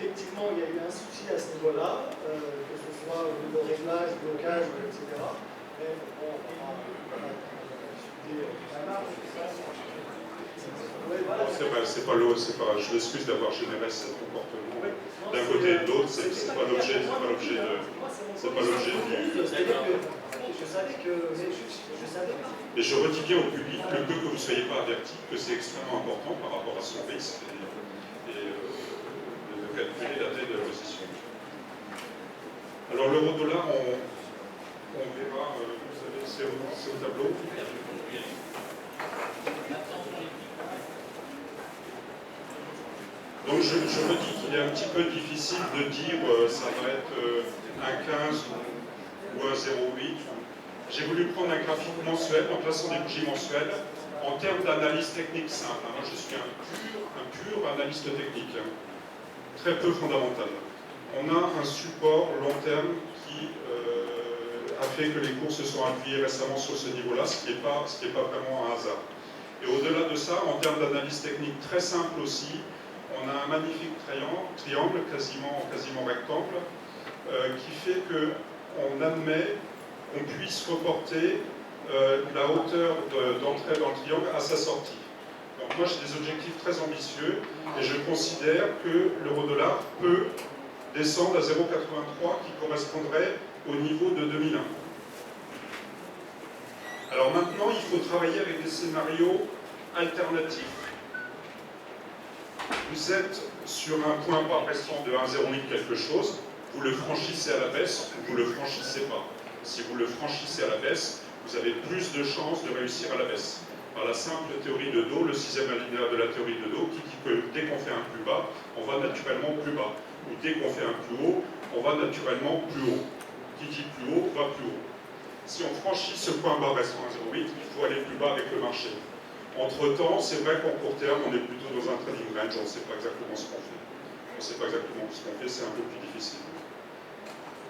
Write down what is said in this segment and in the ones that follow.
effectivement, il y a eu un souci à ce niveau-là, que ce soit au niveau réglage, blocage, etc. Mais bon, c'est pas l'eau, je m'excuse d'avoir généré ce comportement. D'un côté et de l'autre, c'est pas l'objet du. Mais je redis bien au public, le peu que vous ne soyez pas averti, que c'est extrêmement important par rapport à son risque et de calculer la taille de la position. Alors l'euro-dollar, on verra, vous savez, c'est au tableau. Donc je me dis qu'il est un petit peu difficile de dire ça va être un 15 ou un 0,8. J'ai voulu prendre un graphique mensuel en plaçant des bougies mensuelles en termes d'analyse technique simple. Moi je suis un pur analyste technique, très peu fondamental. On a un support long terme qui a fait que les cours se sont appuyés récemment sur ce niveau-là, ce qui n'est pas vraiment un hasard. Et au-delà de ça, en termes d'analyse technique très simple aussi, on a un magnifique triangle, quasiment rectangle, qui fait qu'on admet qu'on puisse reporter la hauteur d'entrée dans le triangle à sa sortie. Donc moi j'ai des objectifs très ambitieux et je considère que l'euro-dollar peut descendre à 0,83 qui correspondrait au niveau de 2001. Alors maintenant il faut travailler avec des scénarios alternatifs. Vous êtes sur un point bas restant de 1,08 quelque chose, vous le franchissez à la baisse ou vous ne le franchissez pas. Si vous le franchissez à la baisse, vous avez plus de chances de réussir à la baisse. Par la simple théorie de dos, le sixième alinéa de la théorie de dos, qui dit que dès qu'on fait un plus bas, on va naturellement plus bas. Ou dès qu'on fait un plus haut, on va naturellement plus haut. Qui dit plus haut, va plus haut. Si on franchit ce point bas restant à 0,8, il faut aller plus bas avec le marché. Entre-temps, c'est vrai qu'en court terme, on est plutôt dans un trading range, on ne sait pas exactement ce qu'on fait. On ne sait pas exactement ce qu'on fait, c'est un peu plus difficile.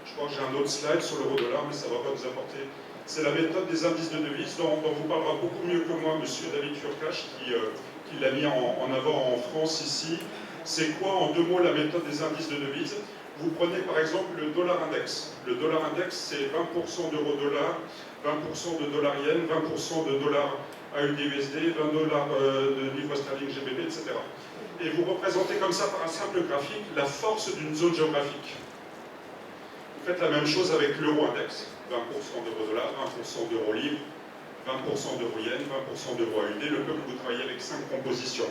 Je crois que j'ai un autre slide sur l'euro-dollar, mais ça ne va pas nous apporter. C'est la méthode des indices de devises, dont vous parlera beaucoup mieux que moi, monsieur David Furcache, qui l'a mis en avant en France ici. C'est quoi, en deux mots, la méthode des indices de devises? Vous prenez par exemple le dollar index. Le dollar index, c'est 20% d'euro-dollar, 20% de dollar yen, 20% de dollar AUD-USD, 20 dollars de livre sterling GBP, etc. Et vous représentez comme ça par un simple graphique la force d'une zone géographique. Vous faites la même chose avec l'euro-index. 20% d'euro-dollar, 20% d'euro-livre, 20% d'euro-yen, 20% d'euro-AUD. Le peuple, vous travaillez avec 5 compositions.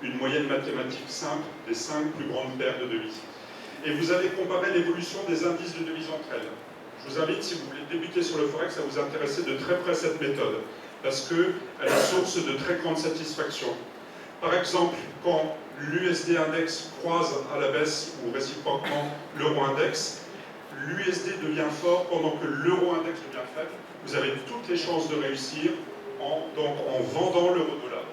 Une moyenne mathématique simple des 5 plus grandes paires de devises. Et vous allez comparer l'évolution des indices de devises entre elles. Je vous invite, si vous voulez débuter sur le Forex, à vous intéresser de très près cette méthode, parce qu'elle est source de très grande satisfaction. Par exemple, quand l'USD index croise à la baisse, ou réciproquement l'euro-index, l'USD devient fort pendant que l'euro-index devient faible. Vous avez toutes les chances de réussir en vendant l'euro-dollar.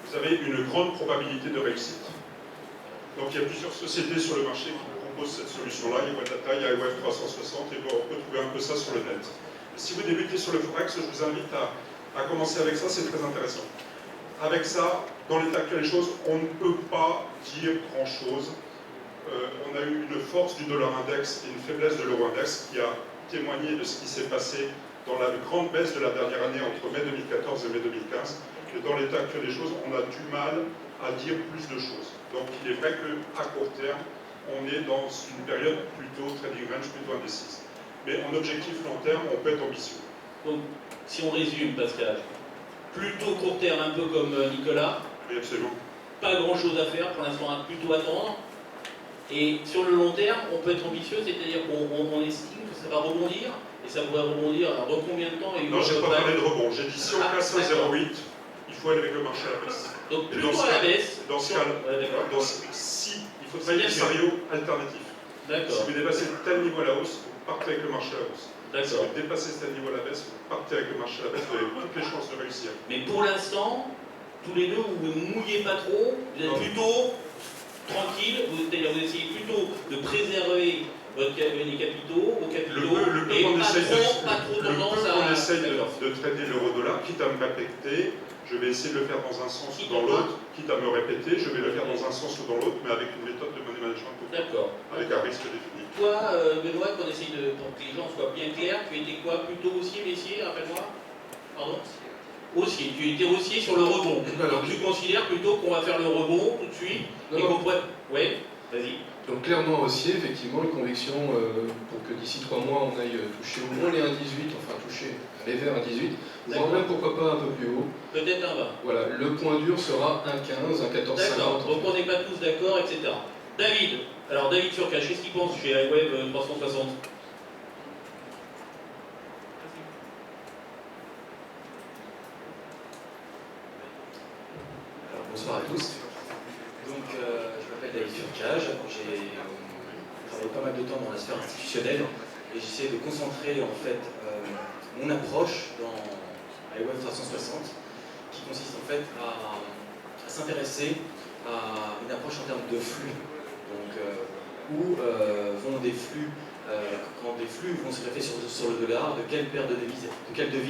Vous avez une grande probabilité de réussite. Donc il y a plusieurs sociétés sur le marché qui proposent cette solution-là. Il y a Watata, il y a IWF 360, et on peut trouver un peu ça sur le net. Et si vous débutez sur le Forex, je vous invite à commencer avec ça, c'est très intéressant. Avec ça, dans l'état actuel des choses, on ne peut pas dire grand-chose. On a eu une force du dollar index et une faiblesse de l'euro index qui a témoigné de ce qui s'est passé dans la grande baisse de la dernière année entre mai 2014 et mai 2015. Et dans l'état actuel des choses, on a du mal à dire plus de choses. Donc il est vrai qu'à court terme, on est dans une période plutôt trading range, plutôt indécise. Mais en objectif long terme, on peut être ambitieux. Donc, si on résume, Pascal, plutôt court terme, un peu comme Nicolas. Oui, absolument. Pas grand-chose à faire, pour l'instant, plutôt attendre. Et sur le long terme, on peut être ambitieux, c'est-à-dire qu'on estime que ça va rebondir, et ça pourrait rebondir à combien de temps? Non, je n'ai pas parlé de rebond. J'ai dit si on casse un 0,8, il faut aller avec le marché à la baisse. Donc plutôt à la baisse. Dans ce cas, il faut travailler un scénario alternatif. Si vous dépassez tel niveau à la hausse, vous partez avec le marché à la hausse. Si vous dépassez tel niveau à la baisse, vous partez avec le marché à la baisse, vous avez toutes les chances de réussir. Mais pour l'instant, tous les deux, vous ne mouillez pas trop, vous êtes plutôt tranquille, vous essayez plutôt de préserver les capitaux, vos capitaux, et pas trop tendance à... On essaye de traiter l'euro-dollar, quitte à me répéter, je vais essayer de le faire dans un sens ou dans l'autre, quitte à me répéter, je vais le faire dans un sens sens ou dans l'autre, mais avec une méthode de money management tout court, D'accord. avec un risque défini. Toi, Benoît, qu'on essaye pour que les gens soient bien clairs, tu étais quoi? Plutôt haussier, baissier, rappelle-moi? Pardon? Haussier. Tu étais haussier sur le rebond. Alors tu considères plutôt qu'on va faire le rebond tout de suite et qu'on pourrait... Oui, vas-y. Donc clairement haussier, effectivement, une conviction pour que d'ici 3 mois on aille toucher au moins les 1,18, enfin toucher, aller vers 1,18, voire même pourquoi pas un peu plus haut. Peut-être un 20. Voilà, le point dur sera 1,15, 1,1450. D'accord, donc on n'est pas tous d'accord, etc. David, alors David Surcache, qu'est-ce qu'il pense chez iWeb 360? Alors, bonsoir à tous. Donc, je m'appelle David Surcage, j'ai travaillé pas mal de temps dans la sphère institutionnelle et j'essaie de concentrer en fait mon approche dans iWeb 360 qui consiste en fait à s'intéresser à une approche en termes de flux. Donc, où vont des flux, quand des flux vont se greffer sur le dollar, de quelle paire de devises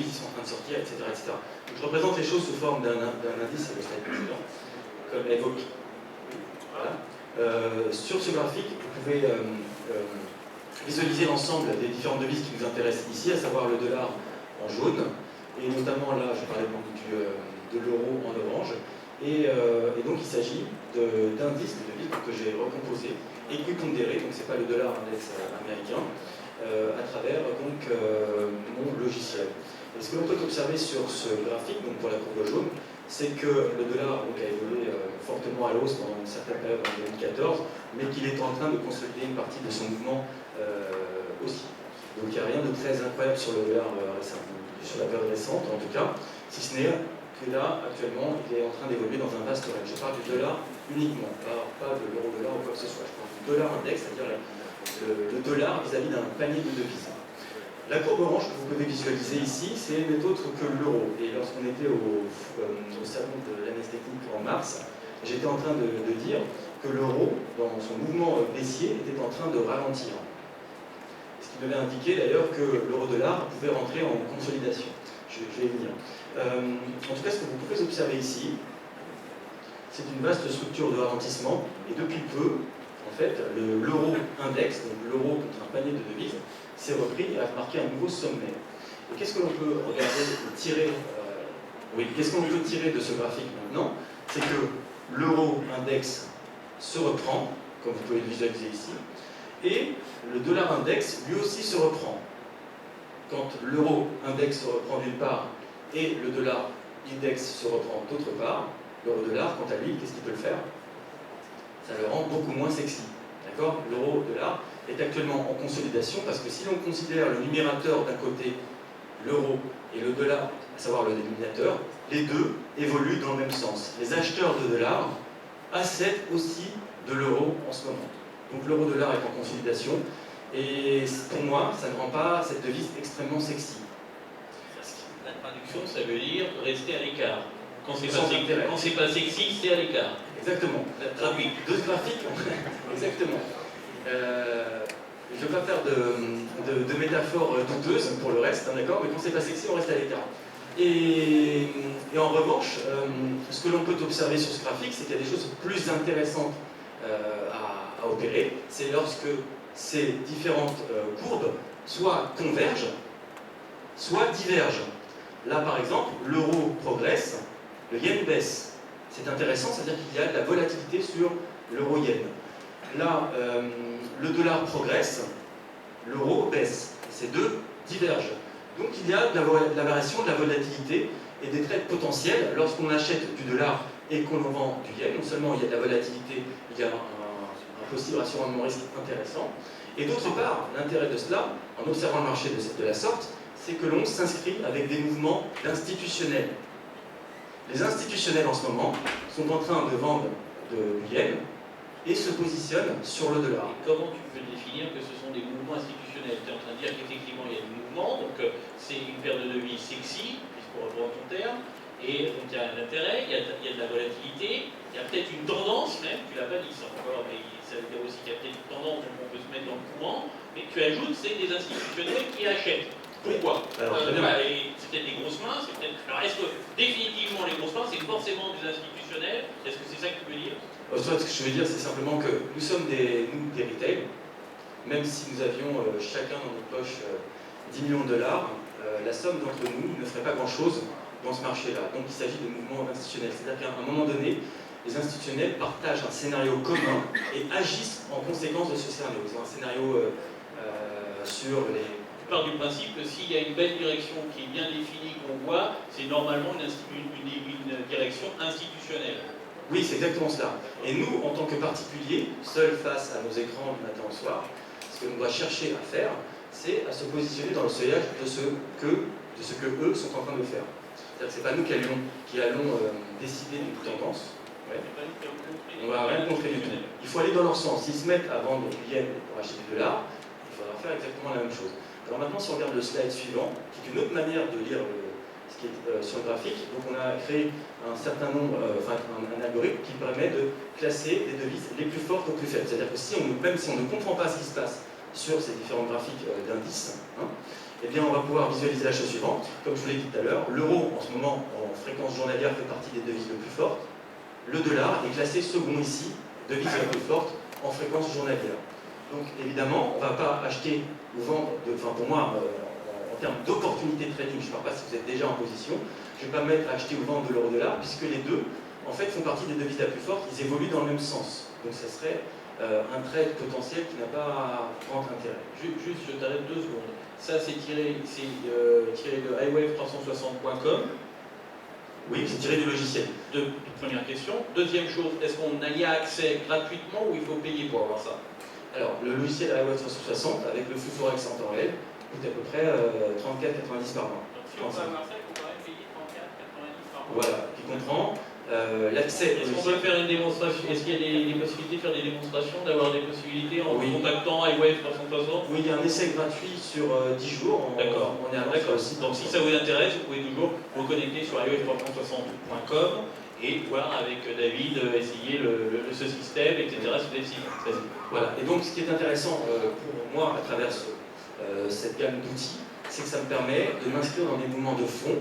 ils sont en train de sortir, etc. etc. Donc, je représente les choses sous forme d'un indice, c'est le slide précédent, comme évoqué. Voilà. Sur ce graphique, vous pouvez visualiser l'ensemble des différentes devises qui nous intéressent ici, à savoir le dollar en jaune, et notamment là, je parlais de l'euro en orange, et donc il s'agit d'indices de devises que j'ai recomposés, équipondérés, donc c'est pas le dollar index américain, à travers donc, mon logiciel. Et ce que l'on peut observer sur ce graphique, donc pour la courbe jaune, c'est que le dollar donc, a évolué fortement à l'hausse pendant une certaine période en 2014, mais qu'il est en train de consolider une partie de son mouvement aussi. Donc il n'y a rien de très incroyable sur le dollar sur la période récente, en tout cas, si ce n'est que là, actuellement, il est en train d'évoluer dans un vaste range. Je parle du dollar uniquement, pas de l'euro-dollar ou quoi que ce soit. Je parle du dollar index, c'est-à-dire le dollar vis-à-vis d'un panier de devises. La courbe orange que vous pouvez visualiser ici, c'est n'est autre que l'euro. Et lorsqu'on était au salon de l'analyse technique en mars, j'étais en train de dire que l'euro, dans son mouvement baissier, était en train de ralentir. Ce qui devait indiquer d'ailleurs que l'euro-dollar pouvait rentrer en consolidation. Je vais y venir. En tout cas, ce que vous pouvez observer ici, c'est une vaste structure de ralentissement. Et depuis peu, en fait, l'euro index, donc l'euro contre un panier de devises, s'est repris et a marqué un nouveau sommet. Et qu'est-ce que l'on peut tirer qu'est-ce qu'on peut tirer de ce graphique maintenant? C'est que l'euro index se reprend, comme vous pouvez le visualiser ici, et le dollar index lui aussi se reprend. Quand l'euro index se reprend d'une part et le dollar index se reprend d'autre part, l'euro-dollar, quant à lui, qu'est-ce qu'il peut le faire? Ça le rend beaucoup moins sexy. D'accord? L'euro-dollar est actuellement en consolidation parce que si l'on considère le numérateur d'un côté, l'euro, et le dollar, à savoir le dénominateur, les deux évoluent dans le même sens. Les acheteurs de dollars achètent aussi de l'euro en ce moment. Donc l'euro-dollar est en consolidation et pour moi, ça ne rend pas cette devise extrêmement sexy. La traduction, ça veut dire rester à l'écart. Quand c'est pas sexy, c'est à l'écart. Exactement. Traduit. Deux graphiques. Exactement. Je ne vais pas faire de métaphores douteuses pour le reste, hein, d'accord, mais quand c'est pas sexy, on reste à l'écart. Et en revanche, ce que l'on peut observer sur ce graphique, c'est qu'il y a des choses plus intéressantes à opérer. C'est lorsque ces différentes courbes soit convergent, soit divergent. Là, par exemple, l'euro progresse, le yen baisse. C'est intéressant, c'est-à-dire qu'il y a de la volatilité sur l'euro-yen. Là, le dollar progresse, l'euro baisse. Ces deux divergent. Donc il y a de la variation, de la volatilité et des trades potentiels lorsqu'on achète du dollar et qu'on en vend du yen. Non seulement il y a de la volatilité, il y a un possible assurement risque intéressant. Et d'autre part, l'intérêt de cela, en observant le marché de la sorte, c'est que l'on s'inscrit avec des mouvements d'institutionnels. Les institutionnels en ce moment sont en train de vendre du yen et se positionnent sur le dollar. Et comment tu peux définir que ce sont des mouvements institutionnels? Tu es en train de dire qu'effectivement il y a du mouvement, donc c'est une paire de devises sexy, puisqu'on reprend ton terme, et donc il y a un intérêt, il y a de la volatilité, il y a peut-être une tendance même, tu l'as pas dit ça encore, mais ça veut dire aussi qu'il y a peut-être une tendance, donc on peut se mettre dans le courant, mais tu ajoutes c'est des institutionnels qui achètent. Pourquoi? C'est peut-être des grosses mains, c'est peut-être... Alors est-ce que définitivement les grosses mains c'est forcément des institutionnels? Est-ce que c'est ça que tu veux dire? En fait, ce que je veux dire, c'est simplement que nous sommes des retail, même si nous avions chacun dans notre poche 10 millions de dollars, la somme d'entre nous ne ferait pas grand-chose dans ce marché-là. Donc il s'agit de mouvements institutionnels. C'est-à-dire qu'à un moment donné, les institutionnels partagent un scénario commun et agissent en conséquence de ce scénario. Ils ont un scénario sur les... Tu pars du principe que s'il y a une belle direction qui est bien définie, qu'on voit, c'est normalement une direction institutionnelle. Oui, c'est exactement cela. Et nous, en tant que particuliers, seuls face à nos écrans du matin au soir, ce que l'on doit chercher à faire, c'est à se positionner dans le seuillage de ce que eux sont en train de faire. C'est-à-dire que ce n'est pas nous qui allons décider d'une tendance. Ouais. On ne va rien contrer du tout. Il faut aller dans leur sens. S'ils se mettent à vendre des yens pour acheter des dollars, il faudra faire exactement la même chose. Alors maintenant, si on regarde le slide suivant, qui est une autre manière de lire ce qui est sur le graphique, donc on a créé un certain nombre, un algorithme qui permet de classer les devises les plus fortes aux plus faibles. C'est-à-dire que même si on ne comprend pas ce qui se passe sur ces différents graphiques d'indices, eh bien on va pouvoir visualiser la chose suivante. Comme je vous l'ai dit tout à l'heure, l'euro en ce moment en fréquence journalière fait partie des devises les plus fortes. Le dollar est classé second ici, devise la plus forte en fréquence journalière. Donc évidemment, on ne va pas acheter ou vendre, pour moi, en termes d'opportunité de trading, je ne parle pas si vous êtes déjà en position, je ne vais pas mettre à acheter ou vendre de l'euro-dollar, puisque les deux, en fait, font partie des devises la plus fortes, ils évoluent dans le même sens. Donc ça serait un trade potentiel qui n'a pas grand intérêt. Juste, je t'arrête 2 secondes. Ça, c'est tiré de iWave360.com. Oui, c'est tiré du logiciel. Première question. Deuxième chose, est-ce qu'on y a accès gratuitement ou il faut payer pour avoir ça? Alors, le logiciel iWave360, avec le flux Forex en temps réel, coûte à peu près 34,90 par mois. Donc si on va à Marseille, il faut quand même payer 34,90 par mois. Voilà, qui comprend l'accès. Est-ce qu'on peut faire une démonstration? Est-ce qu'il y a des possibilités de faire des démonstrations, d'avoir des possibilités en contactant iWave360? Oui, il y a un essai gratuit sur 10 jours. D'accord. On est à D'accord. Donc si ça vous intéresse, vous pouvez toujours vous connecter sur iWave360.com et voir avec David, essayer ce système, etc. Voilà. Et donc ce qui est intéressant pour moi à travers cette gamme d'outils, c'est que ça me permet de m'inscrire dans des mouvements de fond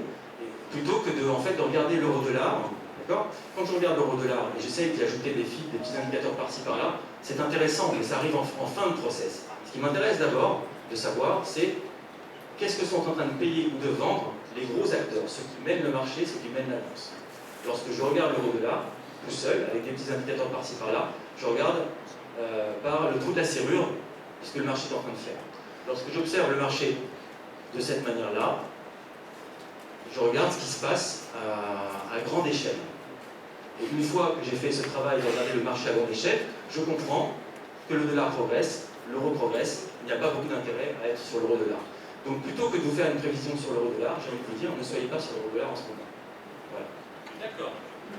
plutôt que de regarder l'euro-dollar. D'accord ? Quand je regarde l'euro-dollar et j'essaye d'y ajouter des fils, des petits indicateurs par-ci par-là, c'est intéressant, mais ça arrive en fin de process. Ce qui m'intéresse d'abord de savoir, c'est qu'est-ce que sont en train de payer ou de vendre les gros acteurs, ceux qui mènent le marché, ceux qui mènent la bourse. Lorsque je regarde l'euro-dollar, tout seul, avec des petits indicateurs par-ci par-là, je regarde par le trou de la serrure ce que le marché est en train de faire. Lorsque j'observe le marché de cette manière-là, je regarde ce qui se passe à grande échelle. Et une fois que j'ai fait ce travail de regarder le marché à grande échelle, je comprends que le dollar progresse, l'euro progresse, il n'y a pas beaucoup d'intérêt à être sur l'euro-dollar. Donc plutôt que de vous faire une prévision sur l'euro-dollar, j'ai envie de vous dire, ne soyez pas sur l'euro-dollar en ce moment. Voilà. D'accord.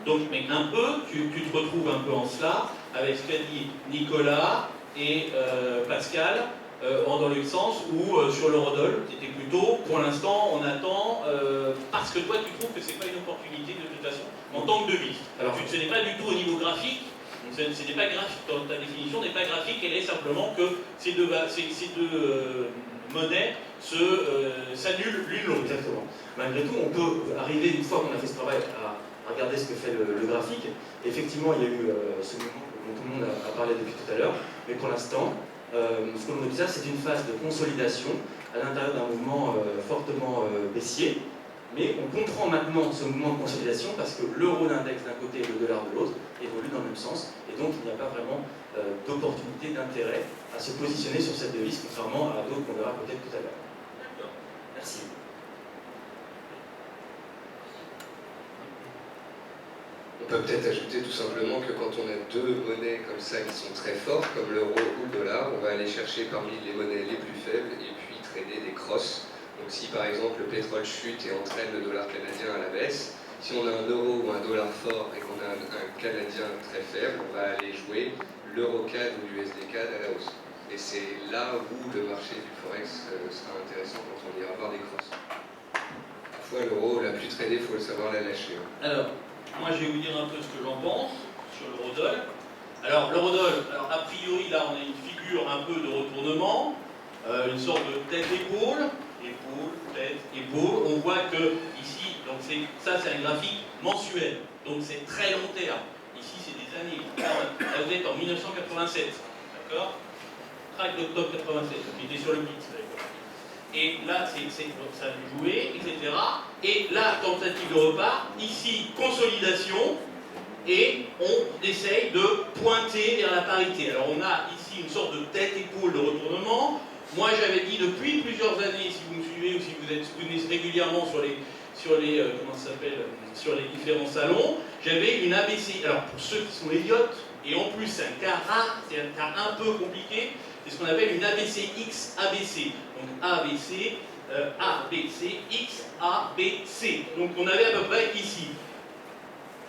Donc, mais un peu, tu te retrouves un peu en cela, avec ce qu'a dit Nicolas et Pascal, dans le sens où sur l'eurodoll, c'était plutôt, pour l'instant, on attend, parce que toi tu trouves que c'est pas une opportunité de toute façon, en tant que devise. Alors ce n'est pas du tout au niveau graphique, ce n'est pas graphique, ta définition n'est pas graphique, elle est simplement que ces deux monnaies s'annulent l'une l'autre. Exactement. Malgré tout, on peut arriver, une fois qu'on a fait ce travail, à regarder ce que fait le graphique. Effectivement, il y a eu ce mouvement dont tout le monde a parlé depuis tout à l'heure, mais pour l'instant, ce que l'on observe, c'est une phase de consolidation à l'intérieur d'un mouvement fortement baissier, mais on comprend maintenant ce mouvement de consolidation parce que l'euro d'index d'un côté et le dollar de l'autre évoluent dans le même sens, et donc il n'y a pas vraiment d'opportunité, d'intérêt à se positionner sur cette devise, contrairement à d'autres qu'on verra peut-être tout à l'heure. D'accord. Merci. On peut peut-être ajouter tout simplement que quand on a deux monnaies comme ça qui sont très fortes, comme l'euro ou le dollar, on va aller chercher parmi les monnaies les plus faibles et puis trader des crosses. Donc si par exemple le pétrole chute et entraîne le dollar canadien à la baisse, si on a un euro ou un dollar fort et qu'on a un canadien très faible, on va aller jouer l'euro CAD ou l'USD CAD à la hausse. Et c'est là où le marché du Forex sera intéressant quand on ira voir des crosses. Parfois l'euro, la plus tradée, il faut le savoir la lâcher. Alors, moi je vais vous dire un peu ce que j'en pense sur l'eurodoll. Alors l'eurodoll, a priori là on a une figure un peu de retournement, une sorte de tête-épaule, épaule, tête, épaule. On voit que ici, donc ça c'est un graphique mensuel, donc c'est très long terme. ici c'est des années. Là, vous êtes en 1987, d'accord? Crack d'octobre 87, qui était sur le Blitz, d'accord. Et là, ça a joué, etc. Et là, tentative de repart, ici, consolidation, et on essaye de pointer vers la parité. Alors on a ici une sorte de tête-épaule de retournement. Moi j'avais dit depuis plusieurs années, si vous me suivez ou si vous venez régulièrement sur les comment ça s'appelle, sur les différents salons, j'avais une ABC. Alors pour ceux qui sont Elliott, et en plus c'est un cas rare, c'est un cas un peu compliqué, c'est ce qu'on appelle une ABCX ABC. Donc ABC, ABC, X, ABC. Donc on avait à peu près ici.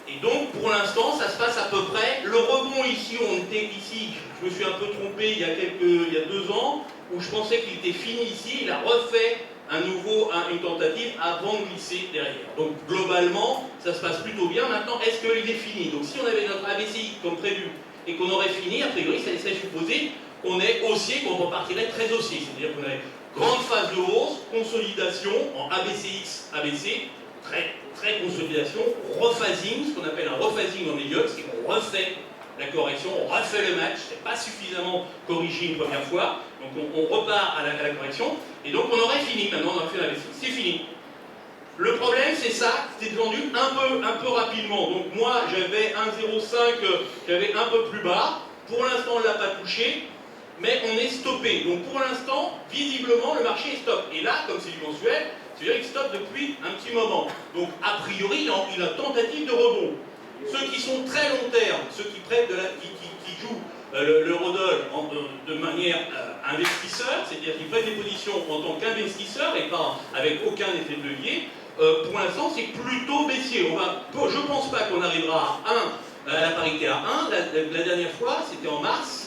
Et donc, pour l'instant, ça se passe à peu près. Le rebond ici, on était ici, je me suis un peu trompé il y a 2 ans, où je pensais qu'il était fini ici, il a refait une tentative avant de glisser derrière. Donc, globalement, ça se passe plutôt bien. Maintenant, est-ce qu'il est fini? Donc, si on avait notre ABCX comme prévu, et qu'on aurait fini, a priori, ça laisserait supposer qu'on est haussier, qu'on repartirait très haussier. C'est-à-dire qu'on aurait grande phase de hausse, consolidation en ABCX, ABC, très consolidation, rephasing, ce qu'on appelle un rephasing en Elliott, c'est qu'on refait la correction, on refait le match, c'est pas suffisamment corrigé une première fois, donc on repart à la correction, et donc on aurait fini, maintenant on a fait la ABC, c'est fini. Le problème c'est ça, c'était vendu un peu rapidement, donc moi j'avais 1,05, j'avais un peu plus bas, pour l'instant on ne l'a pas touché, mais on est stoppé, donc pour l'instant, visiblement le marché est stop, et là, comme c'est du mensuel, c'est-à-dire qu'il stoppe depuis un petit moment. Donc, a priori, il y a une tentative de rebond. Ceux qui sont très long terme, ceux qui prennent qui jouent l'eurodoll de manière investisseur, c'est-à-dire qu'ils prennent des positions en tant qu'investisseurs et pas avec aucun effet de levier, pour l'instant, c'est plutôt baissier. Je ne pense pas qu'on arrivera à la parité à 1. La dernière fois, c'était en mars.